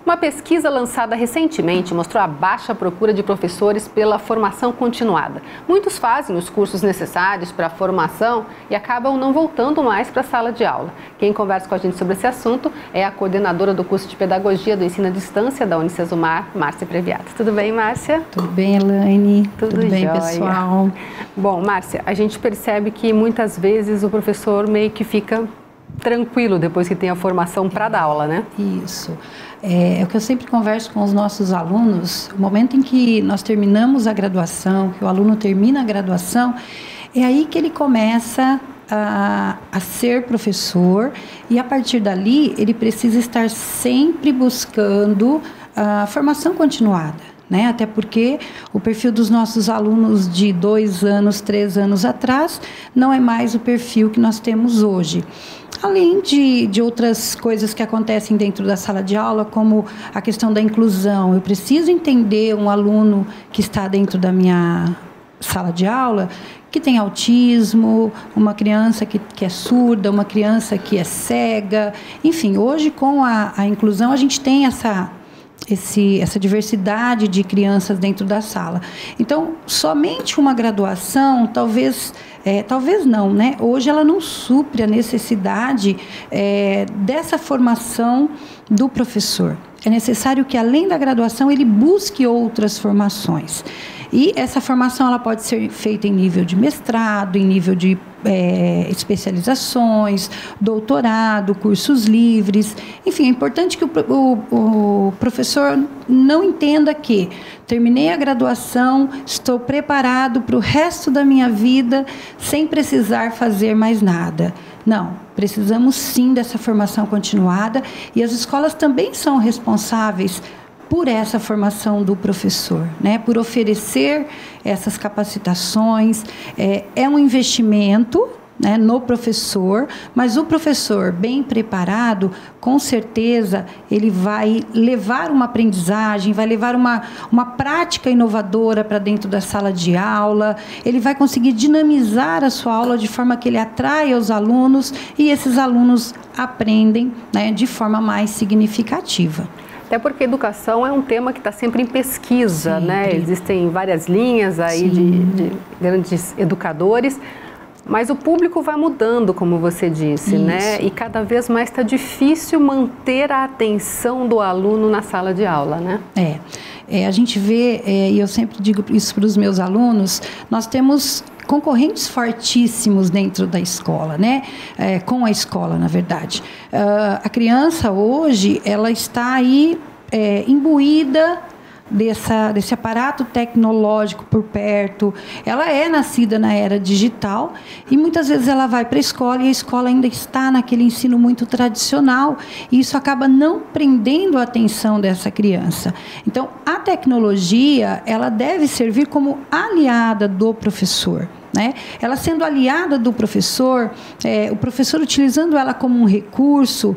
Uma pesquisa lançada recentemente mostrou a baixa procura de professores pela formação continuada. Muitos fazem os cursos necessários para a formação e acabam não voltando mais para a sala de aula. Quem conversa com a gente sobre esse assunto é a coordenadora do curso de Pedagogia do Ensino à Distância da Unicesumar, Márcia Previato. Tudo bem, Márcia? Tudo bem, Elaine? Tudo bem, jóia. pessoal? Bom, Márcia, a gente percebe que muitas vezes o professor meio que fica tranquilo depois que tem a formação para dar aula, né? Isso. É o que eu sempre converso com os nossos alunos. O momento em que nós terminamos a graduação, que o aluno termina a graduação, é aí que ele começa a ser professor, e a partir dali ele precisa estar sempre buscando a formação continuada. Né? Até porque o perfil dos nossos alunos de 2 anos, 3 anos atrás não é mais o perfil que nós temos hoje. Além de outras coisas que acontecem dentro da sala de aula, como a questão da inclusão. Eu preciso entender um aluno que está dentro da minha sala de aula, que tem autismo, uma criança que é surda, uma criança que é cega. Enfim, hoje com a inclusão a gente tem essa diversidade de crianças dentro da sala. Então, somente uma graduação, talvez não, né? Hoje ela não supre a necessidade dessa formação do professor. É necessário que, além da graduação, ele busque outras formações. E essa formação ela pode ser feita em nível de mestrado, em nível de especializações, doutorado, cursos livres. Enfim, é importante que o professor não entenda que terminei a graduação, estou preparado para o resto da minha vida sem precisar fazer mais nada. Não, precisamos sim dessa formação continuada, e as escolas também são responsáveis por essa formação do professor, né? Por oferecer essas capacitações. É um investimento, né, no professor, mas o professor bem preparado, com certeza, ele vai levar uma aprendizagem, vai levar uma prática inovadora para dentro da sala de aula, ele vai conseguir dinamizar a sua aula de forma que ele atraia os alunos e esses alunos aprendem, né, de forma mais significativa. Até porque educação é um tema que está sempre em pesquisa, sempre, né? Existem várias linhas aí de grandes educadores, mas o público vai mudando, como você disse, né? E cada vez mais está difícil manter a atenção do aluno na sala de aula, né? A gente vê, e eu sempre digo isso para os meus alunos, nós temos concorrentes fortíssimos dentro da escola, né? Com a escola, na verdade. A criança hoje, ela está aí imbuída desse aparato tecnológico por perto. Ela é nascida na era digital e muitas vezes ela vai para a escola e a escola ainda está naquele ensino muito tradicional, e isso acaba não prendendo a atenção dessa criança. Então, a tecnologia, ela deve servir como aliada do professor, né? Ela sendo aliada do professor, o professor utilizando ela como um recurso,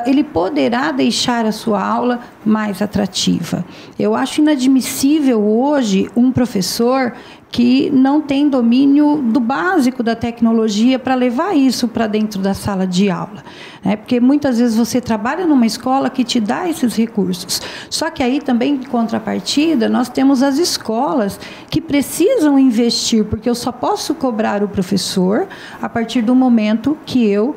ele poderá deixar a sua aula mais atrativa. Eu acho inadmissível hoje um professor que não tem domínio do básico da tecnologia para levar isso para dentro da sala de aula, né? Porque muitas vezes você trabalha numa escola que te dá esses recursos. Só que aí também, em contrapartida, nós temos as escolas que precisam investir, porque eu só posso cobrar o professor a partir do momento que eu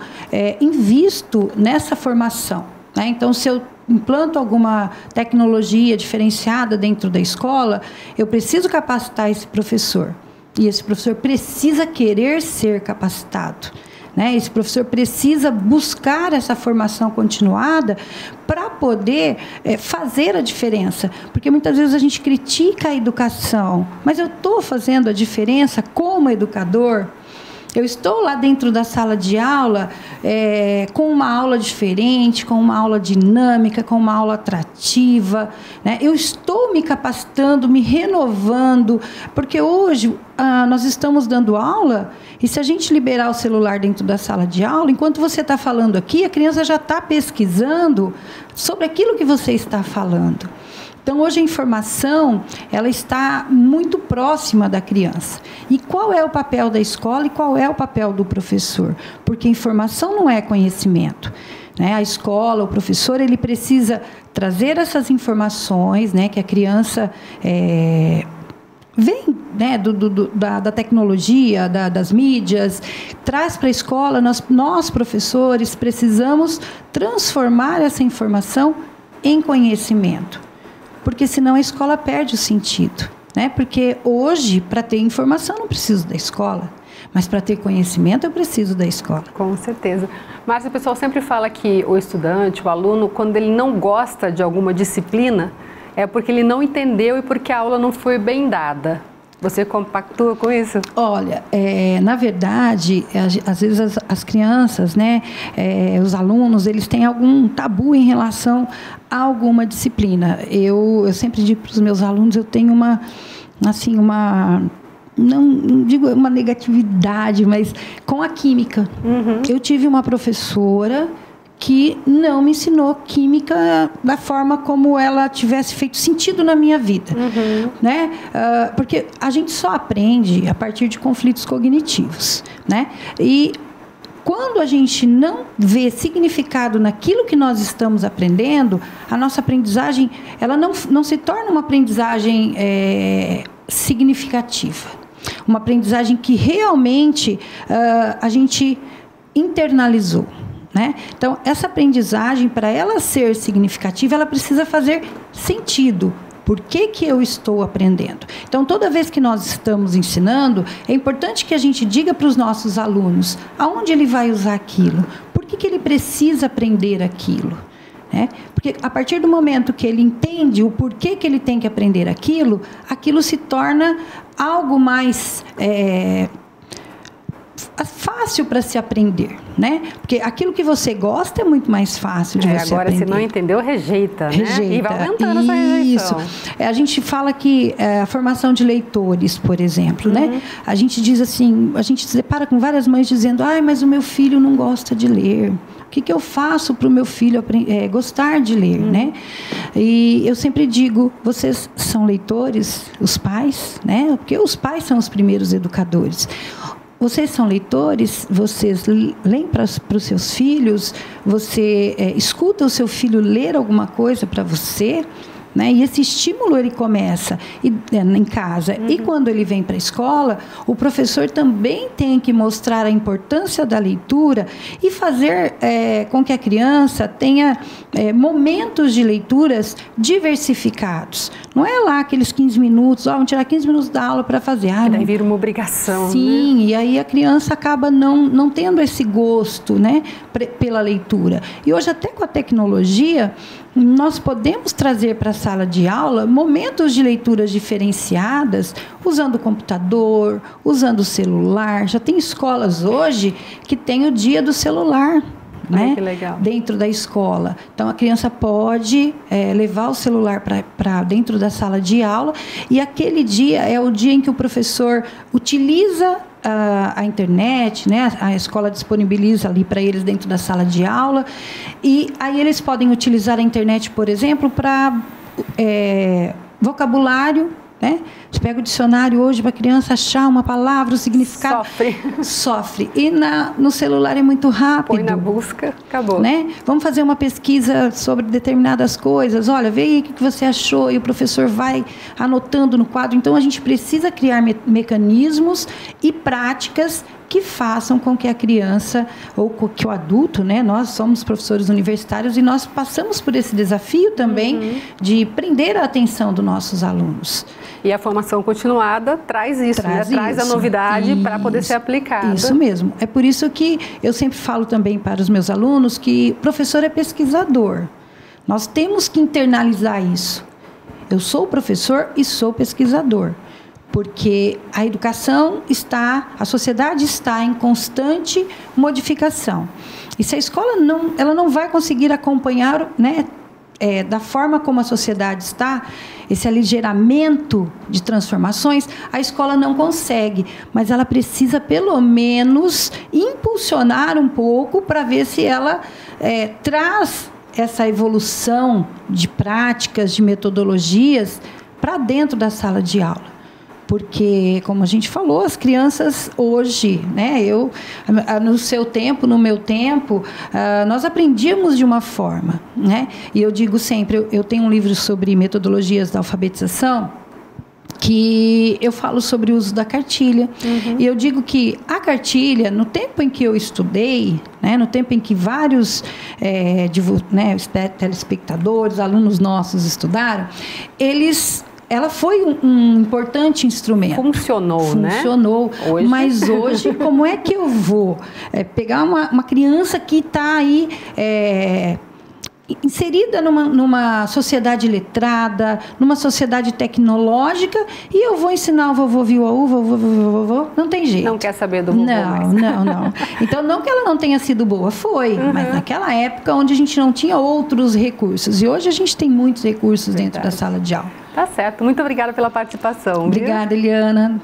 invisto nessa formação, né? Então, se eu implanto alguma tecnologia diferenciada dentro da escola, eu preciso capacitar esse professor. E esse professor precisa querer ser capacitado, né? Esse professor precisa buscar essa formação continuada para poder fazer a diferença. Porque muitas vezes a gente critica a educação, mas eu estou fazendo a diferença como educador? Eu estou lá dentro da sala de aula com uma aula diferente, com uma aula dinâmica, com uma aula atrativa, né? Eu estou me capacitando, me renovando, porque hoje nós estamos dando aula e se a gente liberar o celular dentro da sala de aula, enquanto você está falando aqui, a criança já está pesquisando sobre aquilo que você está falando. Então, hoje a informação, ela está muito próxima da criança. E qual é o papel da escola e qual é o papel do professor? Porque informação não é conhecimento, né? A escola, o professor, ele precisa trazer essas informações, né, que a criança vem, né, da tecnologia, das mídias, traz para a escola. Nós, professores, precisamos transformar essa informação em conhecimento, porque senão a escola perde o sentido, né? Porque hoje, para ter informação, não preciso da escola, mas para ter conhecimento, eu preciso da escola. Com certeza. Márcia, o pessoal sempre fala que o estudante, o aluno, quando ele não gosta de alguma disciplina, é porque ele não entendeu e porque a aula não foi bem dada. Você compactua com isso? Olha, na verdade, às vezes as crianças, né, os alunos, eles têm algum tabu em relação a alguma disciplina. Eu sempre digo para os meus alunos, eu tenho não digo uma negatividade, mas com a química. Uhum. Eu tive uma professora que não me ensinou química da forma como ela tivesse feito sentido na minha vida. Uhum. Né? Porque a gente só aprende a partir de conflitos cognitivos. Né? E quando a gente não vê significado naquilo que nós estamos aprendendo, a nossa aprendizagem ela não se torna uma aprendizagem significativa. Uma aprendizagem que realmente a gente internalizou. Né? Então, essa aprendizagem, para ela ser significativa, ela precisa fazer sentido. Por que eu estou aprendendo? Então, toda vez que nós estamos ensinando, é importante que a gente diga para os nossos alunos aonde ele vai usar aquilo, por que ele precisa aprender aquilo. Né? Porque a partir do momento que ele entende o porquê que ele tem que aprender aquilo, aquilo se torna algo mais fácil para se aprender, né? Porque aquilo que você gosta é muito mais fácil de você agora, aprender. Se não entendeu, rejeita, né? E vai aumentando essa rejeição. Isso. A gente fala que a formação de leitores, por exemplo, né? A gente diz assim, a gente se depara com várias mães dizendo, mas o meu filho não gosta de ler. O que eu faço para o meu filho gostar de ler, né? E eu sempre digo, vocês são leitores, os pais, né? Porque os pais são os primeiros educadores. Vocês são leitores, vocês leem para os seus filhos, você escuta o seu filho ler alguma coisa para você, né? E esse estímulo ele começa em casa. Uhum. E quando ele vem para a escola, o professor também tem que mostrar a importância da leitura e fazer com que a criança tenha momentos de leituras diversificados. Não é lá aqueles 15 minutos, vamos tirar 15 minutos da aula para fazer. E daí vira uma obrigação. Sim, né? E aí a criança acaba não tendo esse gosto, né, pela leitura. E hoje, até com a tecnologia, nós podemos trazer para a sala de aula momentos de leituras diferenciadas, usando o computador, usando o celular. Já tem escolas hoje que tem o dia do celular, né? Que legal. Dentro da escola. Então, a criança pode levar o celular para dentro da sala de aula, e aquele dia é o dia em que o professor utiliza a internet, né? A escola disponibiliza ali para eles dentro da sala de aula, e aí eles podem utilizar a internet, por exemplo, para vocabulário, né? Você pega o dicionário hoje para a criança achar uma palavra, o significado. Sofre. E no celular é muito rápido. Põe na busca, acabou. Né? Vamos fazer uma pesquisa sobre determinadas coisas. Olha, vê aí o que você achou. E o professor vai anotando no quadro. Então, a gente precisa criar mecanismos e práticas que façam com que a criança, ou que o adulto, né? Nós somos professores universitários e nós passamos por esse desafio também de prender a atenção dos nossos alunos. E a formação continuada traz isso, traz a novidade para poder ser aplicada. Isso mesmo. É por isso que eu sempre falo também para os meus alunos que professor é pesquisador. Nós temos que internalizar isso. Eu sou professor e sou pesquisador. Porque a educação a sociedade está em constante modificação. E se a escola ela não vai conseguir acompanhar, né, da forma como a sociedade está, esse aligeiramento de transformações, a escola não consegue, mas ela precisa pelo menos impulsionar um pouco para ver se ela traz essa evolução de práticas, de metodologias para dentro da sala de aula. porque, como a gente falou, as crianças hoje, né, no seu tempo, no meu tempo, nós aprendíamos de uma forma, né? E eu digo sempre, eu tenho um livro sobre metodologias da alfabetização, que eu falo sobre o uso da cartilha. E eu digo que a cartilha, no tempo em que eu estudei, né, no tempo em que vários telespectadores, alunos nossos estudaram, ela foi um importante instrumento. Funcionou, né? Funcionou. Hoje? Mas hoje, como é que eu vou pegar uma criança que está aí inserida numa sociedade letrada, numa sociedade tecnológica, e eu vou ensinar o vovô viu a uva, vovô, não tem jeito. Não quer saber do vovô mais. Não. Então, não que ela não tenha sido boa, foi, mas naquela época onde a gente não tinha outros recursos, e hoje a gente tem muitos recursos dentro da sala de aula. Tá certo. Muito obrigada pela participação. Obrigada, Eliana.